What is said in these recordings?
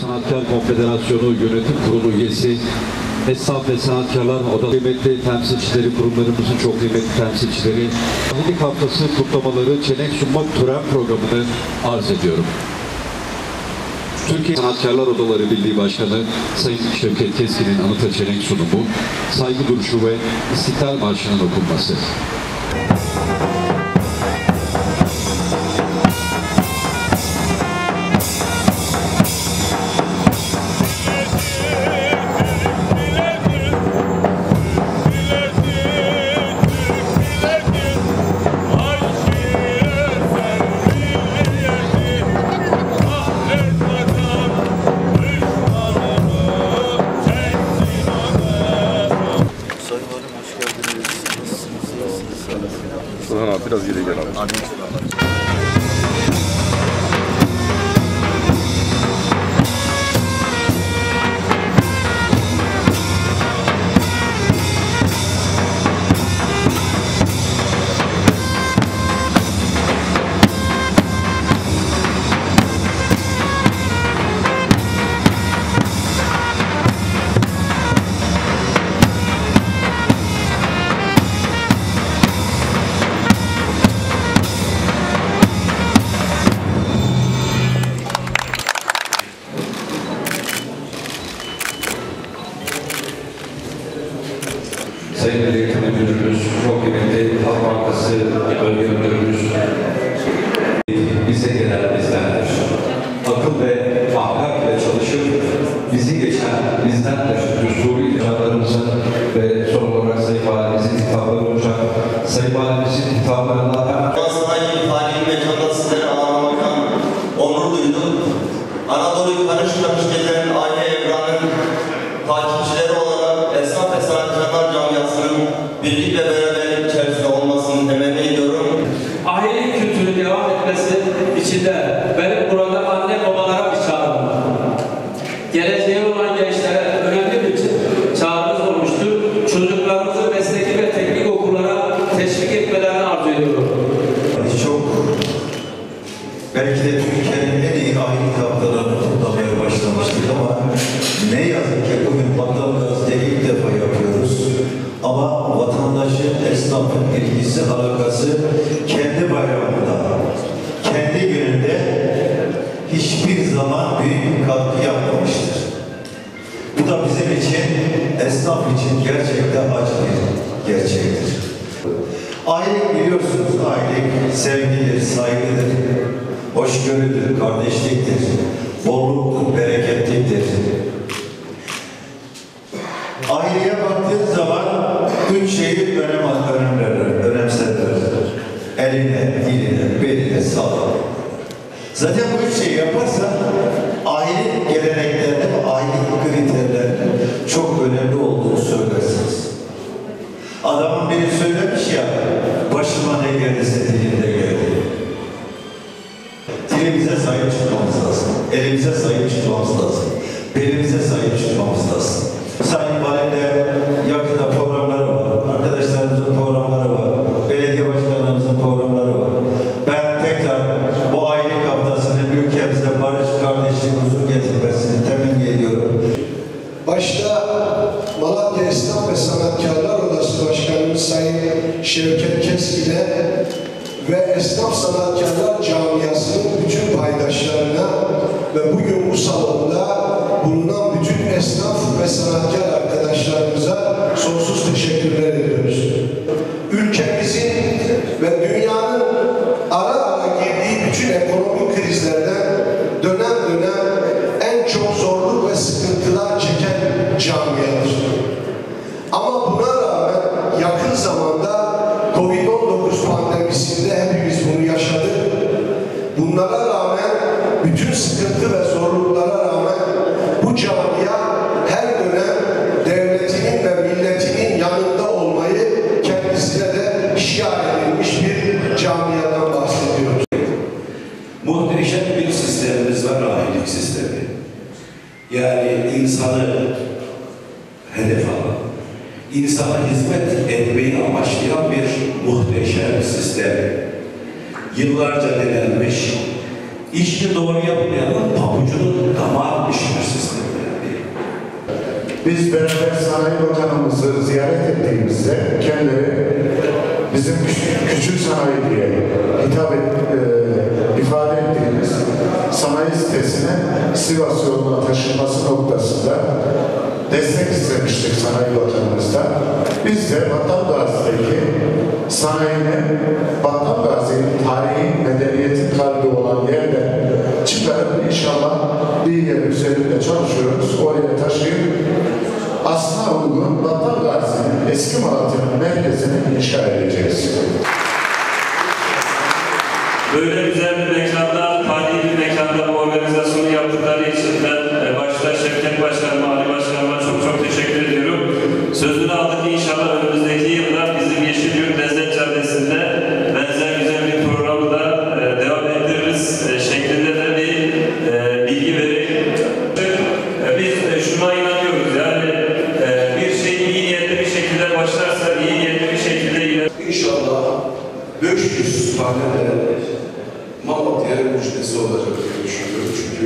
Sanatkar Konfederasyonu Yönetim Kurulu üyesi, Esnaf ve Sanatkarlar Odası kıymetli temsilcileri, kurumlarımızın çok kıymetli temsilcileri, Ahilik Haftası kutlamaları çelenk sunmak tören programını arz ediyorum. Türkiye Sanatkarlar Odaları Birliği Başkanı Sayın Şevket Keskin'in anıta çelenk sunumu, saygı duruşu ve İstiklal Marşı'nın okunması. Biraz geri gel abi. Sayın Belediye Müdürümüz, çok kıymetli Halk Bankası Bölge Müdürümüz, bize gelen bizdendir. Akıl ve ahlak ile çalışıp bizi geçen bizdendir. Düsturi icralarımızın ve son olarak Sayın Valimizin hitapları olacak. Sayın Valimizin hitaplarından hemen... Sanayi Fahri Mekan'da sizlere anlatmaktan onur duydum. Anadolu'yu karış karış gezen aile evranın takipçileri olarak esnaf ve sanatkarlar camiasının birlik ve beraberlik içerisinde olmasını temenni ediyorum. Ahilik kültürü devam etmesi için de benim burada anne babalara bir çağrım var. Geleceğe olan gençlere önemli bir çağrımız olmuştur. Çocuklarımızı mesleki ve teknik okullara teşvik etmelerini arzu ediyorum. Çok, belki de Türkiye'nin en iyi ahilik haftalarını kutlamaya başlamıştık ama ne yazık ki bugün Batı ilk defa yapıyoruz. Ama vatandaşın, esnafın ilgisi, alakası kendi bayramında, kendi gününde hiçbir zaman büyük bir katkı yapmamıştır. Bu da bizim için, esnaf için gerçekten acı bir gerçektir. Ahilik biliyorsunuz, ahilik sevgidir, saygıdır, hoşgörüdür, kardeşliktir, bolluktur, bereketliktir. Aileye baktığın zaman üç şeyi önemserler. Eline, diline, beline sağlık. Zaten bu üç şeyi yaparsan ailenin geleneklerine ve ailenin kriterlerine çok önemli olduğunu söylersiniz. Adamın biri söylemiş ya, başıma ne geldiyse dilimde geldi. Dilimize sahip çıkmamız lazım. Elimize sahip çıkmamız lazım. Belimize sahip çıkmamız lazım. Sayın Valim'de yakında programları var. Arkadaşlarımızın programları var. Belediye başkanlarımızın programları var. Ben tekrar bu ahilik haftasının ülkemize barış, kardeşlik, huzur getirmesini temenni ediyorum. Başta Malatya Esnaf ve Sanatkarlar Odası Başkanımız Sayın Şevket Keskin'e ve Esnaf Sanatkarlar Camiası'nın bütün paydaşlarına ve bugün bu salonda bulunan bütün esnaf ve sanatkar arkadaşlarımıza sonsuz teşekkürler ediyoruz. Ülkemizin ve dünyanın ara ara girdiği bütün ekonomik krizlerden dönem dönem en çok zorluk ve sıkıntılar çeken camiadır. Ama buna rağmen yakın zamanda Covid-19 pandemisinde hepimiz bunu yaşadık. Bunlara rağmen, bütün sıkıntı ve zorluklara rağmen bu camia her dönem devletinin ve milletinin yanında olmayı kendisine de şiar edilmiş bir camiadan bahsediyoruz. Muhteşem bir sistemimiz var, ahilik sistemi. Yani insanı hedef alan, insana hizmet etmeyi amaçlayan bir muhteşem sistem. Yıllarca denenmiş, işini doğru yapmayanın pabucunu dama atmışlar. Biz beraber Sanayi Bakanımızı ziyaret ettiğimizde kendileri bizim küçük sanayi diye ifade ettiğimiz sanayi sitesine Sivas yoluna taşınması noktasında destek istemiştik Sanayi Bakanımızdan. Biz de Battal Gazi'deki sanayinin Battal Gazi'nin tarihi medeniyetin kalbi olan yerden çıkarıp inşallah bir yer üzerinde çalışıyoruz. Oraya taşıyıp aslına uygun Battal Gazi'nin eski Malatya'nın merkezini inşa edeceğiz. Böyle güzel bir mekanda, tarihi bir mekanda bu organizasyonu yaptıkları için ben başta Şevket Başkanıma, Ali Başkanıma çok teşekkür ediyorum. Sözünü aldık, inşallah önümüzdeki yılda bizim Yeşilyurt Lezzet Caddesi'nde benzer güzel bir programı da devam ettiririz şeklinde de bir bilgi vereyim. Biz şuna inanıyoruz, yani bir şey iyi niyetli bir şekilde başlarsa, iyi niyetli bir şekilde ilerler. İnşallah 500 tane de Malatya'ya müjdesi olacak diye düşünüyorum. Çünkü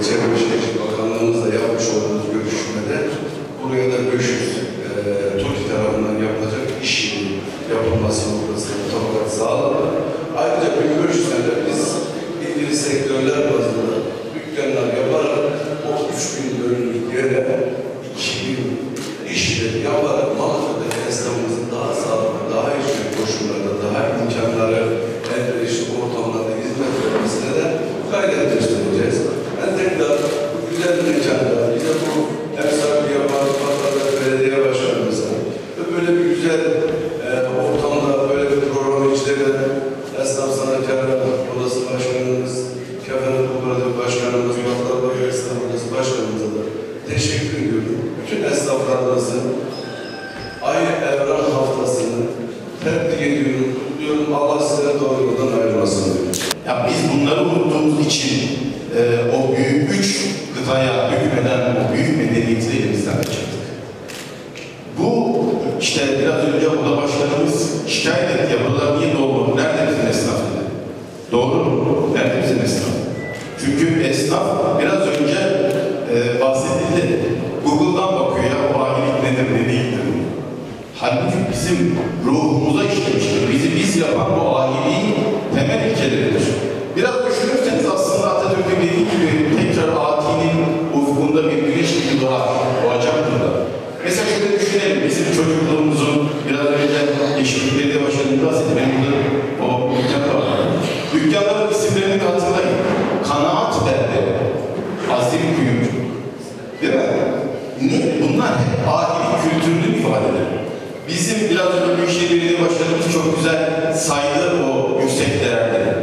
Çevre ve Şehircilik Bakanlığımızla yapmış olduğumuz görüşmede buraya da 500 TOKİ tarafından yapılacak iş yeri yapılması noktasında mutabakat sağladı. Ayrıca 1500 tane biz ilgili sektörler bazında dükkanlar yaparak o 3000 bölümlük yere 2000 iş yeri yaparak Malatya'daki esnafımızın daha sağlıklı, daha iyi koşullarda, daha imkanları elverişli ortamlarda hizmet vermesine de gayret göstereceğiz. Ben tekrar bu güzel mekanda, bize bu ev sahibi yapan Battal Belediye Başkanımıza ve böyle bir güzel ortamda böyle bir program içinde Esnaf Sanatkarlar Odası Başkanımız, Kefaret Kooperatif Başkanımız, Battal Belediye Esnaf Odası Başkanımıza da teşekkür ediyorum. Bütün esnaflarımızı Ay Evran Haftası'nı tebrik ediyorum, kutluyorum. Allah size doğru yoldan ayırmasın diyorum. Ya biz bunları unuttuğumuz için o büyük üç kıtaya hükmeden o büyük medeniyeti elimizden kaçırdık. Bu işte biraz önce Oda Başkanımız şikayet etti ya, buralar niye dolmadı? Nerede bizim esnaf dedi? Doğru mu? Nerede bizim esnaf? Çünkü esnaf biraz önce bahsedildi. Google'dan bakıyor ya, o ahilik nedir, ne değildir. Halbuki bizim ruhumuza işlemiştir. Bizi biz yapan bu ahiliğin temel ilkeleridir. Biraz düşünürseniz aslında Atatürk'ün dediği gibi tekrar Ati'nin ufkunda bir güneş gibi doğacaktır da. Mesela şöyle düşünelim, bizim çocukluğumuzun biraz önce Yeşilyurt Belediye Başkanı'nın bahsetti. Benim burada o dükkan var. Dükkanların isimlerini hatırlayın. Kanaat Belde, Azim Kuyumcu. Değil mi? Bunlar hep ahilik kültürünün ifadeleri. Bizim biraz önce Büyükşehir Belediye Başkanımız çok güzel saydı o yüksek değerleri.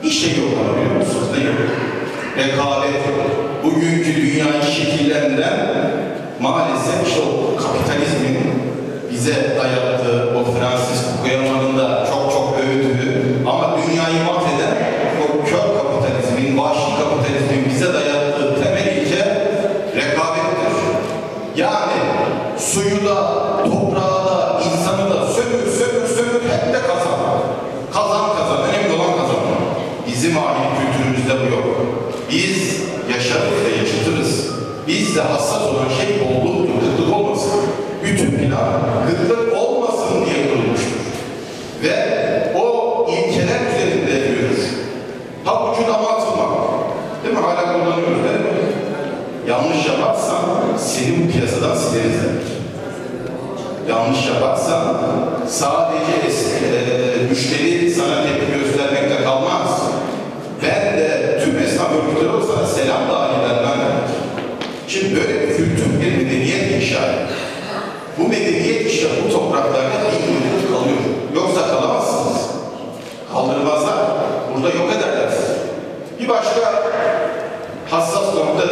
Bir şey yok ama biliyor musunuz? Ne yok? Rekabet, bugünkü dünyayı şekillendiren maalesef işte o kapitalizmin bize dayattığı, o Fransız Fukuyama'nın da çok övdüğü ama dünyayı mahveden o kör kapitalizmin, vahşi kapitalizmin bize dayattığı temel ilke rekabettir. Yani suyu da, toprağı da, insanı da sömür, hep de kazan. Kazan, önemli olan kazanmak. Bizim ahilik kültürümüzde bu yok. Biz yaşarız ve yaşatırız. Bizde hassas olan şey bolluktur, kıtlık olmasın. Bütün plan kıtlık olmasın diye kurulmuştur. Ve o ilkeler üzerinde yürür. Pabucu dama atılmak. Değil mi? Hala kullanıyoruz değil mi? Yanlış yaparsan seni bu piyasadan sileriz demek. Yanlış yaparsan sadece müşteri sana tepki göstermekle kalmaz. Ben de tüm esnaf örgütleri olsa selam dahi vermem demek. Şimdi böyle bir kültür, bir medeniyet inşa ediyor. Bu medeniyet işte bu topraklarda bir müddet kalıyor. Yoksa kalamazsınız. Kaldırmazlar. Burada yok ederler. Bir başka hassas nokta,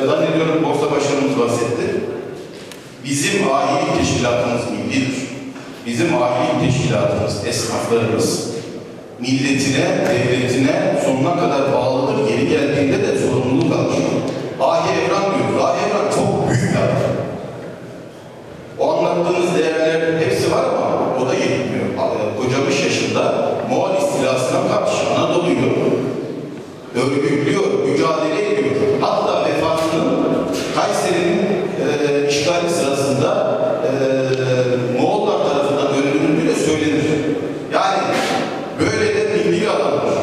zannediyorum Borsa Başkanımız bahsetti. Bizim ahilik teşkilatımız millidir. Bizim ahilik teşkilatımız, esnaflarımız milletine, devletine sonuna kadar bağlıdır. Geri geldiğinde de sorumluluk alır. Ahi Evran diyoruz. Ahi Evran çok büyük bir adam. O anlattığınız değerler hepsi var ama o da yetmiyor. Koca 5 yaşında Moğol istilasına karşı Anadolu'yu örgütlüyor, mücadele ediyor. Hatta vefatının Kayseri'nin işgali sırasında Moğollar tarafından öldürüldüğü de söylenir. Yani böyle de milli bir adamdır.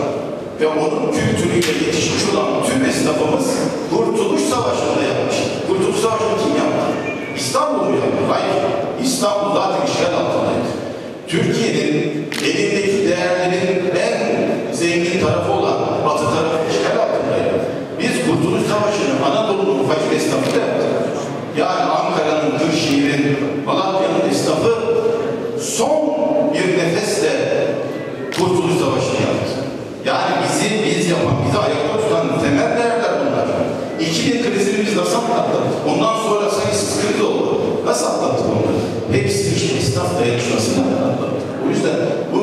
Ve onun kültürüyle yetişmiş olan tüm esnafımız Kurtuluş Savaşı'nda yapmış. Kurtuluş Savaşı'nı kim yaptı? İstanbul mu yaptı? Hayır. İstanbul zaten işgal altındaydı. Türkiye'nin elindeki değerlerin en zengin tarafı olan Batı tarafı işgal altındaydı. Biz Kurtuluş Savaşı'nı Anadolu'nun fakir esnafı da yaptık. Yani Ankara'nın, Kırşehir'in, Malatya'nın esnafı son bir nefesle Kurtuluş Savaşı'nı yaptı. Yani biz yapan, bizi ayakta tutan temel değerler bunlar. 2000 krizini biz nasıl atlattık? Ondan sonra sayısız kriz oldu. Nasıl atlattık onları? Hepsi işte esnaf dayanışmasıyla atlattık. O yüzden bu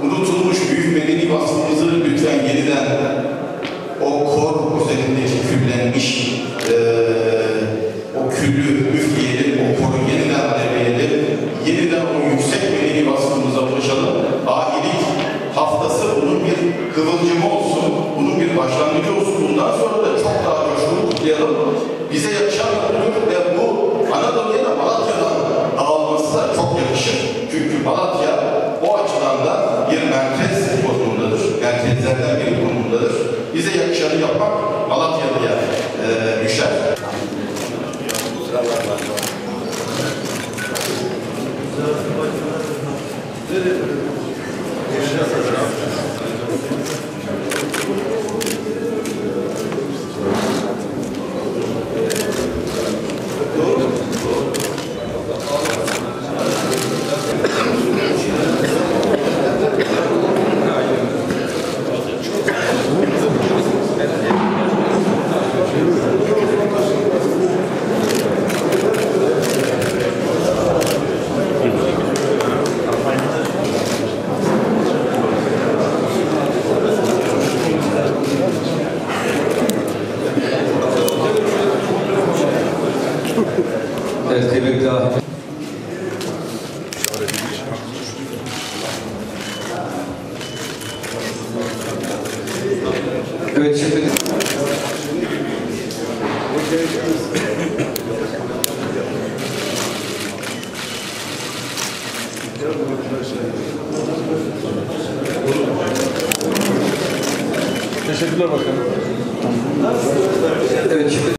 unutulmuş büyük medeni vasfımızı lütfen yeniden o kor üzerindeki küllenmiş o küllü üfleyelim, o koru yeniden alevleyelim, yeniden o yüksek medeni vasfımıza ulaşalım. Ahilik haftası bunun bir kıvılcımı olsun, bunun bir başlangıcı olsun. Bundan sonra da çok daha coşkulu kutlayalım. Bize yakışan budur ve bu Anadolu'ya da Malatya'dan dağılması da çok yakışır. Çünkü Malatya o açıdan da bir merkez konumundadır. Merkezlerden biri konumundadır. Bize yakışanı yapmak Malatya'ya düşer. Evet, tebrikler. Evet, şimdi Teşekkürler bakanım. evet, şimdi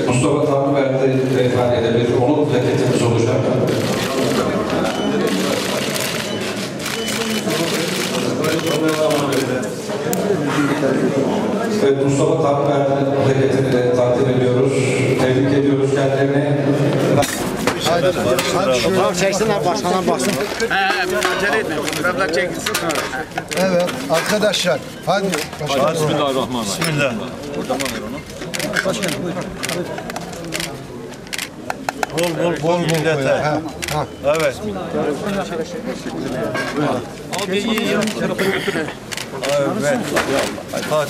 Mustafa Tanrıverdi beyefendiyle bir onur plaketimiz olacak. Evet, Mustafa Tanrıverdi plaketini de takdim ediyoruz. Tebrik ediyoruz kendilerini. Tamam çeksinler başkanlar baksın. Acele etme. Fotoğraflar çekilsin. Evet arkadaşlar hadi. Bismillahirrahmanirrahim. Bismillah. Oradan ver onu. Başkanım buyurun. Bol millete. Evet. Abi iyi yarım tarafa götürün. Evet. Hadi.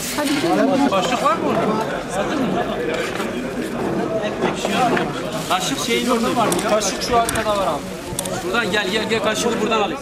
Başlık var mı orada? Kaşık şeyin orada var. Kaşık şu arkada var abi. Buradan gel kaşığı buradan alayım.